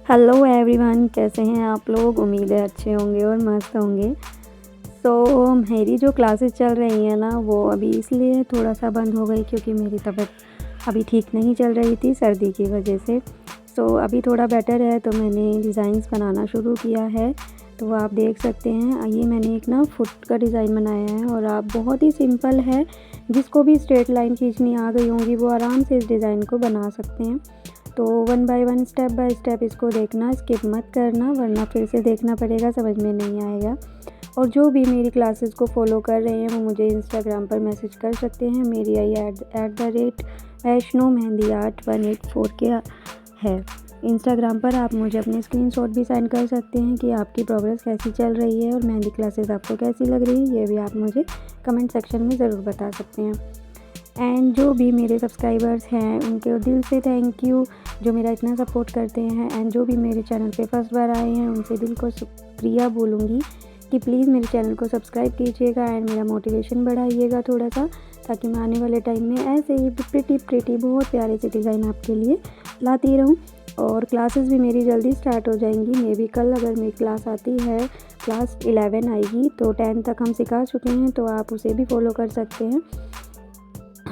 Hello everyone, कैसे हैं आप लोग। उम्मीद है अच्छे होंगे और मस्त होंगे। मेरी जो क्लासेस चल रही हैं ना, वो अभी इसलिए थोड़ा सा बंद हो गई क्योंकि मेरी तबीयत अभी ठीक नहीं चल रही थी सर्दी की वजह से। अभी थोड़ा बेटर है तो मैंने डिज़ाइंस बनाना शुरू किया है। तो आप देख सकते हैं, ये मैंने एक ना फुट का डिज़ाइन बनाया है और आप बहुत ही सिंपल है, जिसको भी स्ट्रेट लाइन खींचनी आ गई होंगी वो आराम से इस डिज़ाइन को बना सकते हैं। तो one by one, step by step इसको देखना, स्किप मत करना, वरना फिर से देखना पड़ेगा, समझ में नहीं आएगा। और जो भी मेरी क्लासेस को फॉलो कर रहे हैं वो मुझे इंस्टाग्राम पर मैसेज कर सकते हैं। मेरी आई @ वैष्णो मेहंदी आर्ट 184 के है। इंस्टाग्राम पर आप मुझे अपने स्क्रीनशॉट भी सेंड कर सकते हैं कि आपकी प्रोग्रेस कैसी चल रही है और मेहंदी क्लासेस आपको कैसी लग रही है, ये भी आप मुझे कमेंट सेक्शन में ज़रूर बता सकते हैं। एंड जो भी मेरे सब्सक्राइबर्स हैं उनके दिल से थैंक यू, जो मेरा इतना सपोर्ट करते हैं। एंड जो भी मेरे चैनल पे फर्स्ट बार आए हैं उनसे दिल को शुक्रिया बोलूँगी कि प्लीज़ मेरे चैनल को सब्सक्राइब कीजिएगा एंड मेरा मोटिवेशन बढ़ाइएगा थोड़ा सा, ताकि मैं आने वाले टाइम में ऐसे ही प्रिटी बहुत प्यारे से डिज़ाइन आपके लिए लाती रहूँ। और क्लासेस भी मेरी जल्दी स्टार्ट हो जाएंगी। मे बी कल अगर मेरी क्लास आती है, क्लास 11 आएगी, तो 10 तक हम सिखा चुके हैं, तो आप उसे भी फॉलो कर सकते हैं।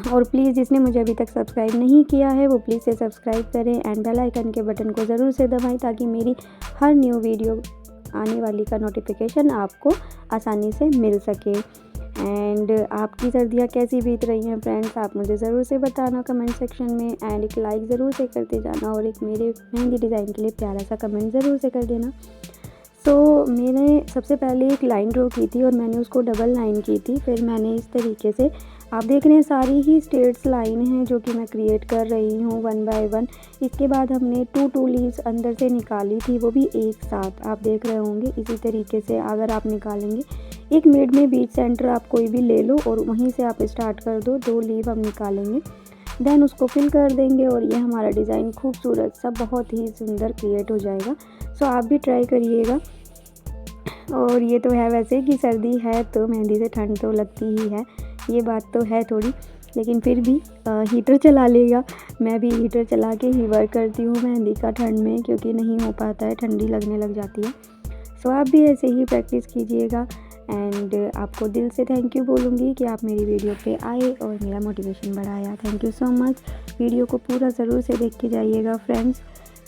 और प्लीज़ जिसने मुझे अभी तक सब्सक्राइब नहीं किया है वो प्लीज़ से सब्सक्राइब करें एंड बेल आइकन के बटन को ज़रूर से दबाएं, ताकि मेरी हर न्यू वीडियो आने वाली का नोटिफिकेशन आपको आसानी से मिल सके। एंड आपकी सर्दियाँ कैसी बीत रही हैं फ्रेंड्स, आप मुझे ज़रूर से बताना कमेंट सेक्शन में। एंड एक लाइक ज़रूर से करते जाना और एक मेरे मेहंदी डिज़ाइन के लिए प्यारा सा कमेंट ज़रूर से कर देना। मैंने सबसे पहले एक लाइन ड्रॉ की थी और मैंने उसको डबल लाइन की थी। फिर मैंने इस तरीके से, आप देख रहे हैं सारी ही स्ट्रेट्स लाइन हैं जो कि मैं क्रिएट कर रही हूँ वन बाय वन। इसके बाद हमने टू लीव्स अंदर से निकाली थी, वो भी एक साथ आप देख रहे होंगे। इसी तरीके से अगर आप निकालेंगे, एक मिड में बीच सेंटर आप कोई भी ले लो और वहीं से आप स्टार्ट कर दो। 2 लीव हम निकालेंगे, देन उसको फिल कर देंगे और ये हमारा डिज़ाइन खूबसूरत सा बहुत ही सुंदर क्रिएट हो जाएगा। आप भी ट्राई करिएगा। और ये तो है वैसे कि सर्दी है तो मेहंदी से ठंड तो लगती ही है, ये बात तो है थोड़ी, लेकिन फिर भी हीटर चला लेगा। मैं भी हीटर चला के ही वर्क करती हूँ मेहंदी का ठंड में, क्योंकि नहीं हो पाता है, ठंडी लगने लग जाती है। आप भी ऐसे ही प्रैक्टिस कीजिएगा। एंड आपको दिल से थैंक यू बोलूँगी कि आप मेरी वीडियो पे आए और मेरा मोटिवेशन बढ़ाया। Thank you so much. Video को पूरा ज़रूर से देख के जाइएगा फ्रेंड्स।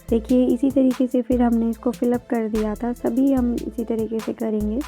देखिए इसी तरीके से फिर हमने इसको फिलअप कर दिया था, सभी हम इसी तरीके से करेंगे।